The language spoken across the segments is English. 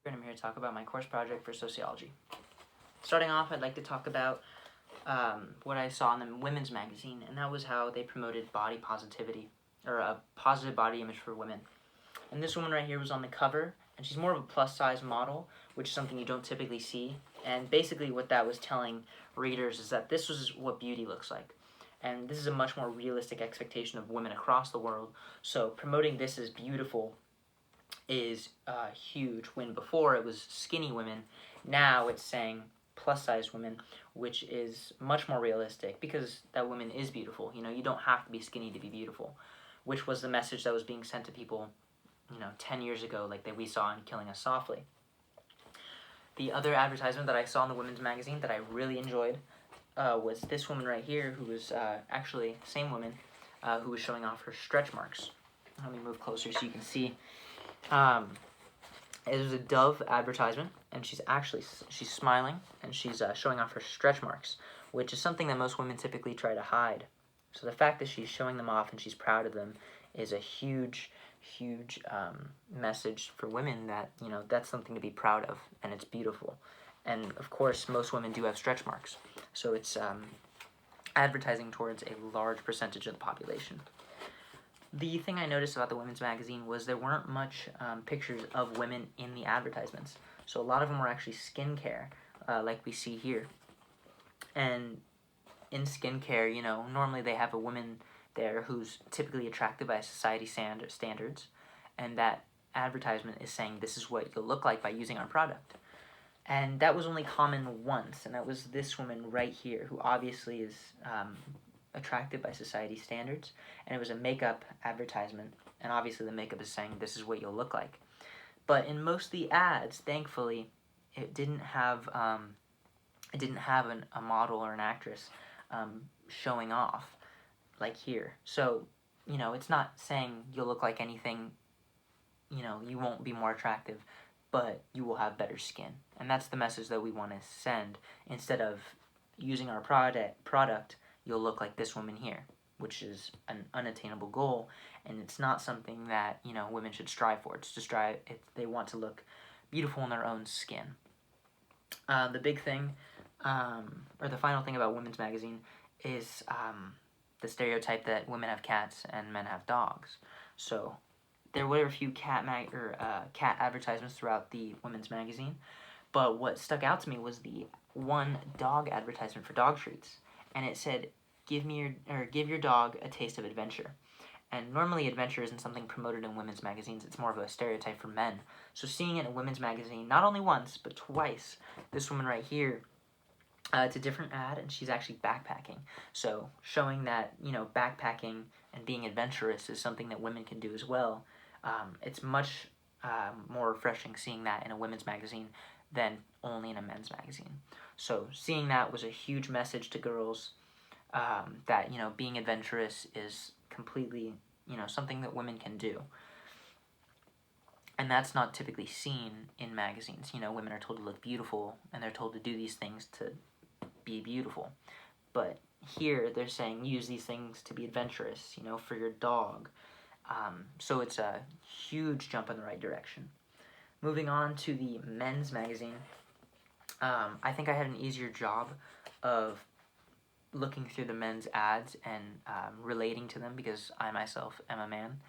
And I'm here to talk about my course project for sociology. Starting off, I'd like to talk about what I saw in the women's magazine, and that was how they promoted body positivity, or a positive body image for women. And this woman right here was on the cover, and she's more of a plus-size model, which is something you don't typically see. And basically what that was telling readers is that this was what beauty looks like. And this is a much more realistic expectation of women across the world, so promoting this as beautiful is huge. When before it was skinny women, now it's saying plus size women, which is much more realistic because that woman is beautiful. You know, you don't have to be skinny to be beautiful, which was the message that was being sent to people, 10 years ago, like that we saw in Killing Us Softly. The other advertisement that I saw in the women's magazine that I really enjoyed was this woman right here, who was actually same woman, who was showing off her stretch marks. Let me move closer so you can see. It was a Dove advertisement, and she's smiling, and she's showing off her stretch marks, which is something that most women typically try to hide. So the fact that she's showing them off and she's proud of them is a huge message for women that, that's something to be proud of, and it's beautiful. And of course, most women do have stretch marks, so it's advertising towards a large percentage of the population. The thing I noticed about the women's magazine was there weren't much pictures of women in the advertisements. So a lot of them were actually skincare, like we see here. And in skincare, normally they have a woman there who's typically attracted by society standards, and that advertisement is saying this is what you'll look like by using our product. And that was only common once, and that was this woman right here, who obviously is attracted by society standards, and it was a makeup advertisement, and obviously the makeup is saying this is what you'll look like. But in most of the ads, thankfully, it didn't have a model or an actress showing off like here. So it's not saying you'll look like anything, you won't be more attractive, but you will have better skin. And that's the message that we want to send. Instead of using our product, you'll look like this woman here, which is an unattainable goal, and it's not something that women should strive for. It's to strive if they want to look beautiful in their own skin. The big thing, or the final thing about women's magazine is the stereotype that women have cats and men have dogs. So there were a few cat advertisements throughout the women's magazine, but what stuck out to me was the one dog advertisement for dog treats, and it said, give your dog a taste of adventure. And normally adventure isn't something promoted in women's magazines, it's more of a stereotype for men. So seeing it in a women's magazine, not only once, but twice, this woman right here, it's a different ad, and she's actually backpacking. So showing that, backpacking and being adventurous is something that women can do as well. It's much more refreshing seeing that in a women's magazine than only in a men's magazine. So seeing that was a huge message to girls, that being adventurous is completely something that women can do, and that's not typically seen in magazines. Women are told to look beautiful, and they're told to do these things to be beautiful, but here they're saying use these things to be adventurous, for your dog. So it's a huge jump in the right direction. Moving on to the men's magazine, I think I had an easier job of looking through the men's ads and relating to them because I myself am a man.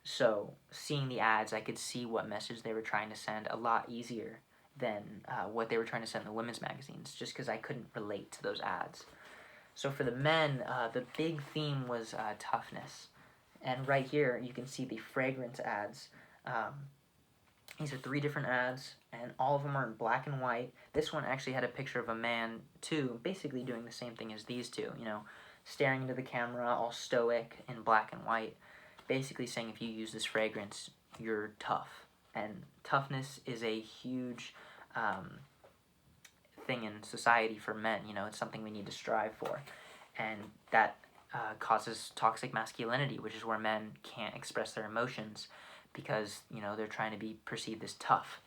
So seeing the ads, I could see what message they were trying to send a lot easier than what they were trying to send in the women's magazines, just because I couldn't relate to those ads. So for the men, the big theme was toughness. And right here, you can see the fragrance ads. These are 3 different ads, and all of them are in black and white. This one actually had a picture of a man, too, basically doing the same thing as these two, staring into the camera, all stoic in black and white, basically saying if you use this fragrance, you're tough. And toughness is a huge thing in society for men. It's something we need to strive for. And that causes toxic masculinity, which is where men can't express their emotions because, they're trying to be perceived as tough.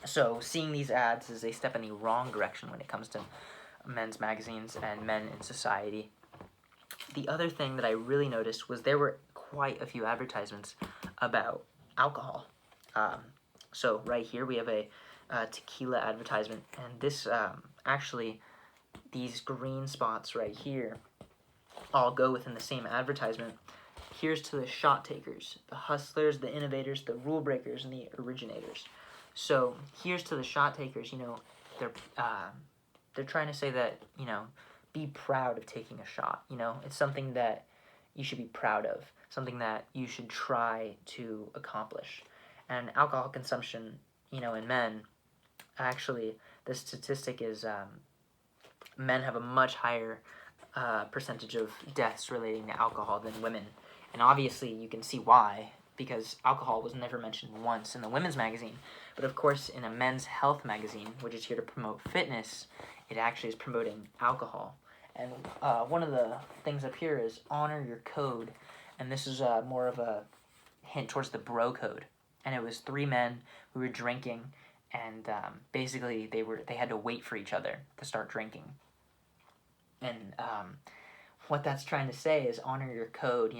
So seeing these ads is a step in the wrong direction when it comes to men's magazines and men in society. The other thing that I really noticed was there were quite a few advertisements about alcohol. So right here we have a tequila advertisement, and this actually, these green spots right here all go within the same advertisement. Here's to the shot takers, the hustlers, the innovators, the rule breakers, and the originators. So here's to the shot takers. They're they're trying to say that, be proud of taking a shot. It's something that you should be proud of, something that you should try to accomplish. And alcohol consumption, in men, actually, the statistic is men have a much higher percentage of deaths relating to alcohol than women. And obviously, you can see why, because alcohol was never mentioned once in the women's magazine. But of course, in a men's health magazine, which is here to promote fitness, it actually is promoting alcohol. And one of the things up here is honor your code. And this is more of a hint towards the bro code. And it was 3 men who were drinking, and basically they had to wait for each other to start drinking. And what that's trying to say is honor your code.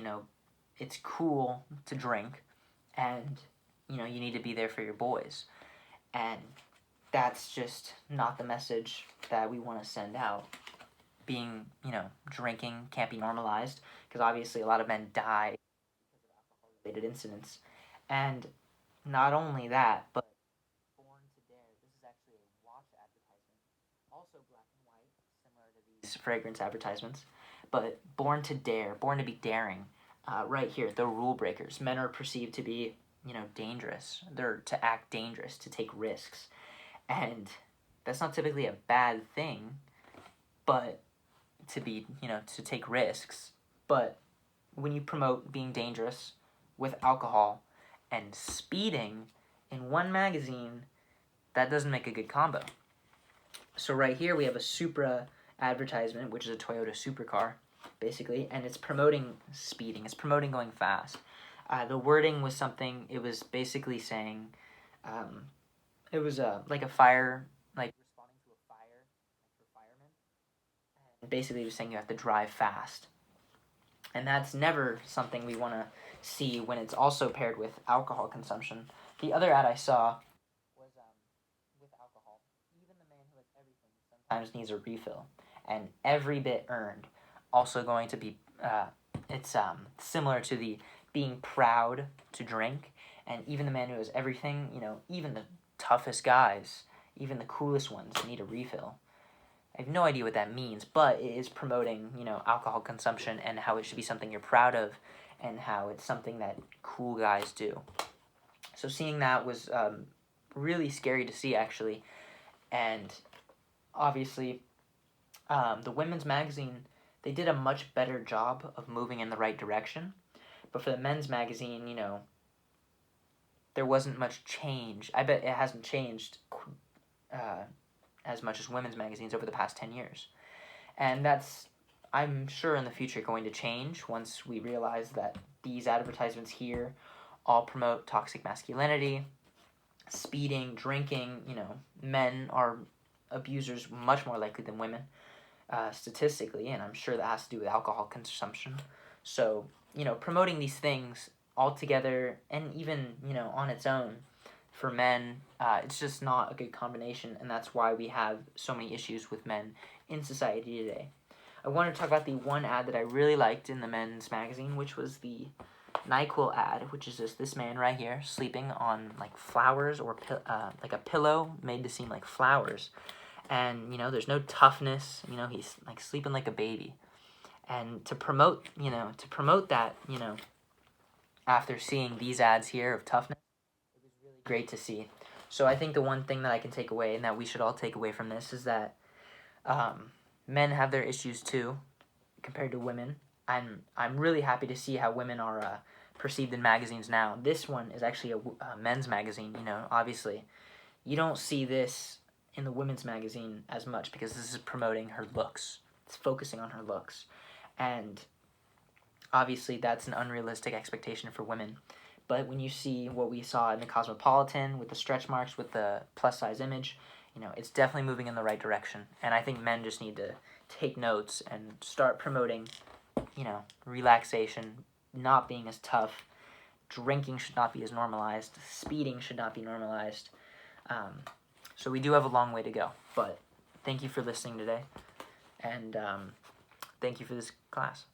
It's cool to drink, and you need to be there for your boys. And that's just not the message that we want to send out. Being, drinking can't be normalized, because obviously a lot of men die because of alcohol-related incidents. And not only that, but Born to Dare. This is actually a watch advertisement, also black and white, similar to these fragrance advertisements. But Born to Dare, born to be daring. Right here, the rule breakers. Men are perceived to be, dangerous. They're to act dangerous, to take risks. And that's not typically a bad thing, but to take risks. But when you promote being dangerous with alcohol and speeding in one magazine, that doesn't make a good combo. So right here we have a Supra advertisement, which is a Toyota supercar, basically, and it's promoting speeding. It's promoting going fast. The wording was something, it was basically saying, it was like a fire, like responding to a fire, like for firemen. And basically it was saying you have to drive fast. And that's never something we want to see when it's also paired with alcohol consumption. The other ad I saw was with alcohol. Even the man who has everything sometimes needs a refill, and every bit earned. Also going to be, it's similar to the being proud to drink, and even the man who has everything, even the toughest guys, even the coolest ones need a refill. I have no idea what that means, but it is promoting, alcohol consumption and how it should be something you're proud of, and how it's something that cool guys do. So seeing that was really scary to see, actually. And obviously, the women's magazine, they did a much better job of moving in the right direction. But for the men's magazine, there wasn't much change. I bet it hasn't changed as much as women's magazines over the past 10 years. And that's, I'm sure, in the future going to change once we realize that these advertisements here all promote toxic masculinity, speeding, drinking. Men are abusers much more likely than women, statistically, and I'm sure that has to do with alcohol consumption. So, promoting these things all together, and even, on its own, for men, it's just not a good combination, and that's why we have so many issues with men in society today. I want to talk about the one ad that I really liked in the men's magazine, which was the NyQuil ad, which is just this man right here sleeping on like flowers, or like a pillow made to seem like flowers. And there's no toughness. He's like sleeping like a baby. And to promote that, after seeing these ads here of toughness, it was really great to see. So I think the one thing that I can take away, and that we should all take away from this, is that men have their issues too, compared to women. I'm really happy to see how women are perceived in magazines now. This one is actually a men's magazine. Obviously, you don't see this in the women's magazine as much, because this is promoting her looks. It's focusing on her looks, and obviously that's an unrealistic expectation for women. But when you see what we saw in the Cosmopolitan with the stretch marks, with the plus size image, it's definitely moving in the right direction. And I think men just need to take notes and start promoting, relaxation, not being as tough, drinking should not be as normalized. Speeding should not be normalized. So we do have a long way to go. But thank you for listening today. And thank you for this class.